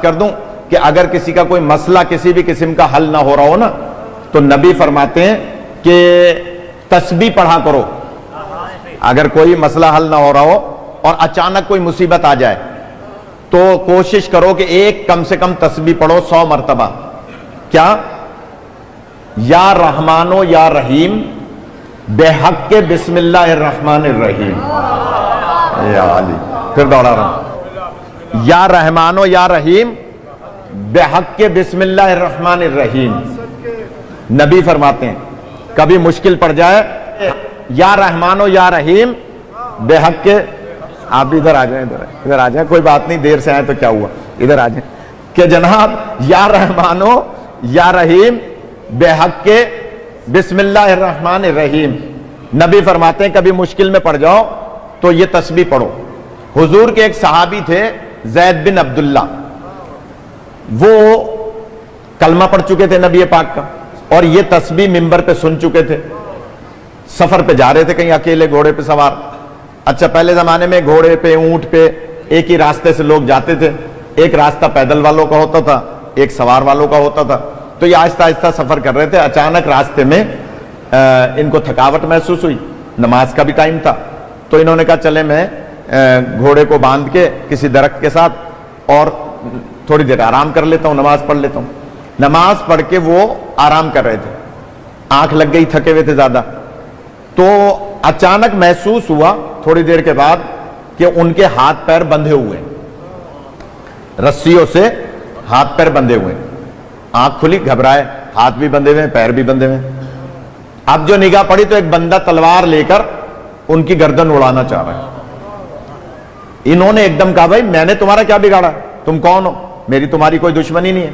کر دوں کہ اگر کسی کا کوئی مسئلہ کسی بھی قسم کا حل نہ ہو رہا ہو نا تو نبی فرماتے ہیں کہ تسبیح پڑھا کرو. اگر کوئی مسئلہ حل نہ ہو رہا ہو اور اچانک کوئی مصیبت آ جائے تو کوشش کرو کہ ایک کم سے کم تسبیح پڑھو 100 مرتبہ. کیا؟ یا رحمانو یا رحیم بحق کے بسم اللہ الرحمن الرحیم. یا علی، پھر دوڑا رہا ہوں. یا رحمانو یا رحیم بحق کے بسم اللہ الرحمن الرحیم. نبی فرماتے ہیں کبھی مشکل پڑ جائے یا رحمانو یا رحیم بحق کے، آپ بھی ادھر آ جائیں، ادھر آ جائیں، کوئی بات نہیں، دیر سے آئے تو کیا ہوا، ادھر آ جائیں، کہ جناب یا رحمانو یا رحیم بحق کے بسم اللہ الرحمن الرحیم. نبی فرماتے ہیں کبھی مشکل میں پڑ جاؤ تو یہ تسبیح پڑھو. حضور کے ایک صحابی تھے زید بن عبداللہ، وہ کلمہ پڑھ چکے تھے نبی پاک کا اور یہ تسبیح منبر پہ سن چکے تھے. سفر پہ جا رہے تھے کہیں اکیلے گھوڑے پہ سوار. اچھا پہلے زمانے میں گھوڑے پہ اونٹ پہ ایک ہی راستے سے لوگ جاتے تھے، ایک راستہ پیدل والوں کا ہوتا تھا ایک سوار والوں کا ہوتا تھا. تو یہ آہستہ آہستہ سفر کر رہے تھے. اچانک راستے میں ان کو تھکاوٹ محسوس ہوئی، نماز کا بھی ٹائم تھا، تو انہوں نے کہا چلے میں گھوڑے کو باندھ کے کسی درخت کے ساتھ اور تھوڑی دیر آرام کر لیتا ہوں، نماز پڑھ لیتا ہوں. نماز پڑھ کے وہ آرام کر رہے تھے، آنکھ لگ گئی، تھکے ہوئے تھے زیادہ. تو اچانک محسوس ہوا تھوڑی دیر کے بعد کہ ان کے ہاتھ پیر بندھے ہوئے، رسیوں سے ہاتھ پیر بندھے ہوئے. آنکھ کھلی، گھبرائے، ہاتھ بھی بندھے ہوئے پیر بھی بندھے ہوئے. اب جو نگاہ پڑی تو ایک بندہ تلوار لے کر ان کی گردن اڑانا چاہ رہا ہے. انہوں نے ایک دم کہا بھائی میں نے تمہارا کیا بگاڑا، تم کون ہو، میری تمہاری کوئی دشمنی نہیں ہے.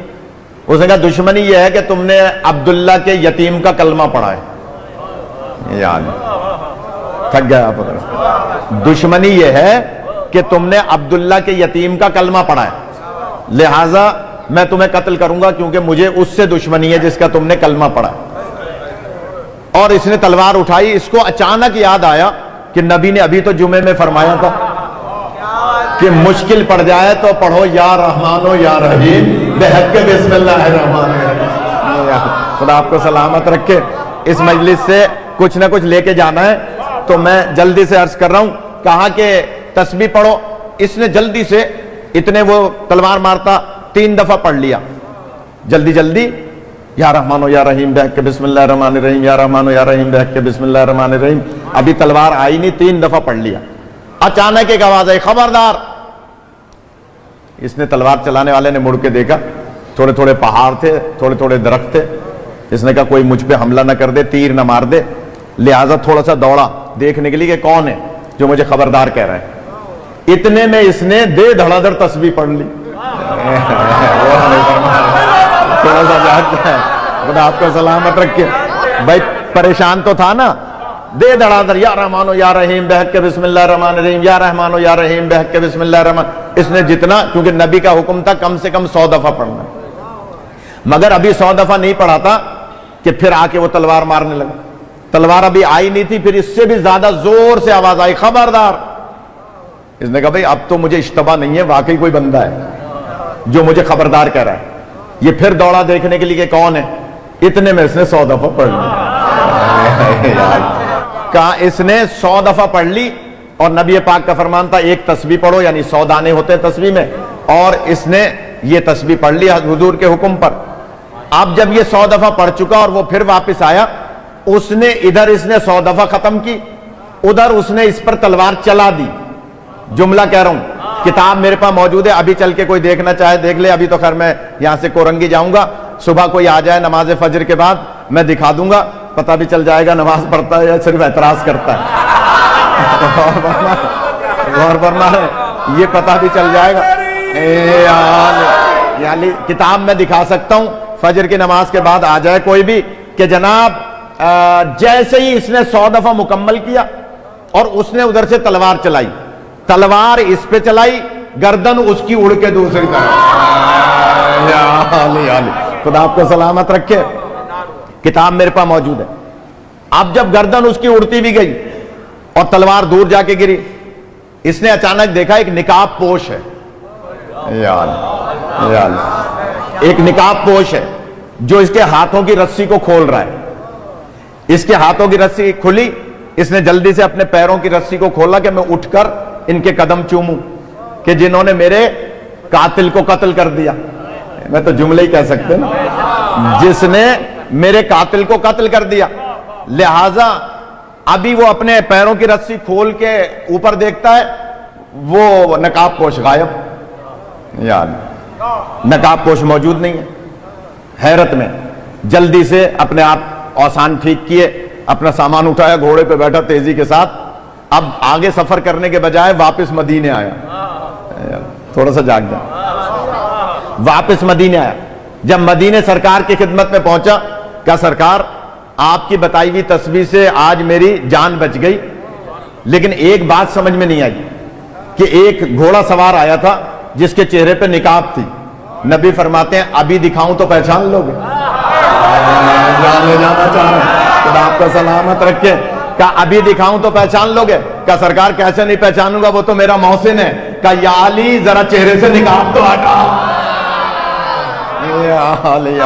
اس نے کہا دشمنی یہ ہے کہ تم نے عبداللہ کے یتیم کا کلمہ پڑھا ہے. یاد تھک گیا آپ. دشمنی یہ ہے کہ تم نے عبداللہ کے یتیم کا کلمہ پڑھا ہے، لہذا میں تمہیں قتل کروں گا کیونکہ مجھے اس سے دشمنی ہے جس کا تم نے کلمہ پڑھا. اور اس نے تلوار اٹھائی. اس کو اچانک یاد آیا کہ نبی نے ابھی تو جمعے میں فرمایا تھا کہ مشکل پڑ جائے تو پڑھو یا رحمانو یا رحیم بحق بسم اللہ الرحمن الرحیم. خدا آپ کو سلامت رکھے. اس مجلس سے کچھ نہ کچھ لے کے جانا ہے تو میں جلدی سے عرض کر رہا ہوں. کہا کہ تسبیح پڑھو. اس نے جلدی سے اتنے وہ تلوار مارتا 3 دفعہ پڑھ لیا جلدی جلدی. یا رحمانو یا رحیم بحق بسم اللہ الرحمن الرحیم، یا رحمانو یا رحیم بحق بسم اللہ الرحمن الرحیم. ابھی تلوار آئی نہیں، 3 دفعہ پڑھ لیا. اچانک ایک آواز آئی خبردار. اس نے تلوار چلانے والے نے مڑ کے دیکھا، تھوڑے تھوڑے پہاڑ تھے، تھوڑے تھوڑے درخت تھے. اس نے کہا کوئی مجھ پہ حملہ نہ کر دے، تیر نہ مار دے، لہٰذا تھوڑا سا دوڑا دیکھنے کے لیے کہ کون ہے جو مجھے خبردار کہہ رہا ہے. اتنے میں اس نے دے دھڑا دھڑ تسبیح پڑھ لی. تھوڑا سا جاگ جائے، خدا آپ کو سلامت رکھے. بھائی پریشان تو تھا نا. دے دھڑا دھڑ یا رحمانو یا رحیم بحق بسم اللہ الرحمن الرحیم، یا رحمانو یا رحیم بحق بسم اللہ الرحمن. اس نے جتنا، کیونکہ نبی کا حکم تھا کم سے کم 100 دفعہ پڑھنا، مگر ابھی 100 دفعہ نہیں پڑھا تھا کہ پھر آ کے وہ تلوار مارنے لگا. تلوار ابھی آئی نہیں تھی، پھر اس سے بھی زیادہ زور سے آواز آئی خبردار. اس نے کہا بھائی اب تو مجھے اشتباہ نہیں ہے، واقعی کوئی بندہ ہے جو مجھے خبردار کہہ رہا ہے. یہ پھر دوڑا دیکھنے کے لیے کہ کون ہے. اتنے میں اس نے 100 دفعہ پڑھ لی. کہا اس نے 100 دفعہ پڑھ لی اور نبی پاک کا فرمان تھا ایک تسبیح پڑھو، یعنی 100 دانے ہوتے ہیں تسبیح میں، اور اس نے یہ تسبیح پڑھ لی حضور کے حکم پر. اب جب یہ 100 دفعہ پڑھ چکا اور وہ پھر واپس آیا، اس نے ادھر اس نے 100 دفعہ ختم کی، ادھر اس نے اس پر تلوار چلا دی. جملہ کہہ رہا ہوں، کتاب میرے پاس موجود ہے، ابھی چل کے کوئی دیکھنا چاہے دیکھ لے. ابھی تو خیر میں یہاں سے کورنگی جاؤں گا، صبح کوئی آ جائے نماز فجر کے بعد میں دکھا دوں گا، پتہ بھی چل جائے گا نماز پڑھتا ہے یا صرف اعتراض کرتا ہے. غور فرما ہے، یہ پتہ بھی چل جائے گا. یعنی کتاب میں دکھا سکتا ہوں، فجر کی نماز کے بعد آ جائے کوئی بھی کہ جناب جیسے ہی اس نے 100 دفعہ مکمل کیا اور اس نے ادھر سے تلوار چلائی، تلوار اس پہ چلائی، گردن اس کی اڑ کے دوسری طرف. خدا آپ کو سلامت رکھے. کتاب میرے پاس موجود ہے. اب جب گردن اس کی اڑتی بھی گئی اور تلوار دور جا کے گری، اس نے اچانک دیکھا ایک نقاب پوش ہے. یا اللہ۔ ایک نقاب پوش ہے جو اس کے ہاتھوں کی رسی کو کھول رہا ہے، اس کے ہاتھوں کی رسی کھلی، اس نے جلدی سے اپنے پیروں کی رسی کو کھولا کہ میں اٹھ کر ان کے قدم چوموں کہ جنہوں نے میرے قاتل کو قتل کر دیا۔ میں تو جملے ہی کہہ سکتے نا، جس نے میرے قاتل کو قتل کر دیا۔ لہذا ابھی وہ اپنے پیروں کی رسی کھول کے اوپر دیکھتا ہے، وہ نقاب پوش غائب، یا نقاب پوش موجود نہیں ہے۔ حیرت میں جلدی سے اپنے آپ اوسان ٹھیک کیے، اپنا سامان اٹھایا، گھوڑے پہ بیٹھا تیزی کے ساتھ، اب آگے سفر کرنے کے بجائے واپس مدینے آیا۔ تھوڑا سا جاگ جا، واپس مدینے آیا۔ جب مدینے سرکار کی خدمت میں پہنچا، کہا سرکار آپ کی بتائی ہوئی تسبیح سے آج میری جان بچ گئی، لیکن ایک بات سمجھ میں نہیں آئی کہ ایک گھوڑا سوار آیا تھا جس کے چہرے پہ نقاب تھی۔ نبی فرماتے ہیں ابھی دکھاؤں تو پہچان لو گے؟ جانے جانا چاہ رہے ہیں، خدا آپ کا سلامت رکھے۔ کہا ابھی دکھاؤں تو پہچان لو گے؟ کہا سرکار کیسے نہیں پہچانوں گا، وہ تو میرا محسن ہے۔ کہا یا علی ذرا چہرے سے نقاب تو ہٹا۔ یا علی